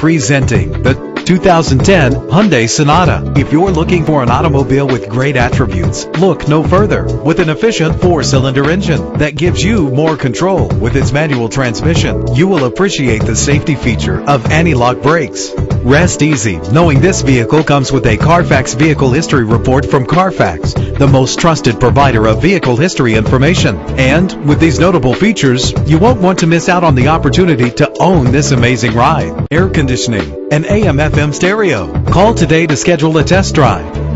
Presenting the 2010 Hyundai Sonata. If you're looking for an automobile with great attributes, look no further. With an efficient 4-cylinder engine that gives you more control with its manual transmission, you will appreciate the safety feature of anti-lock brakes. Rest easy knowing this vehicle comes with a Carfax Vehicle History Report from Carfax, the most trusted provider of vehicle history information. And with these notable features, you won't want to miss out on the opportunity to own this amazing ride. Air conditioning, an AM/FM stereo. Call today to schedule a test drive.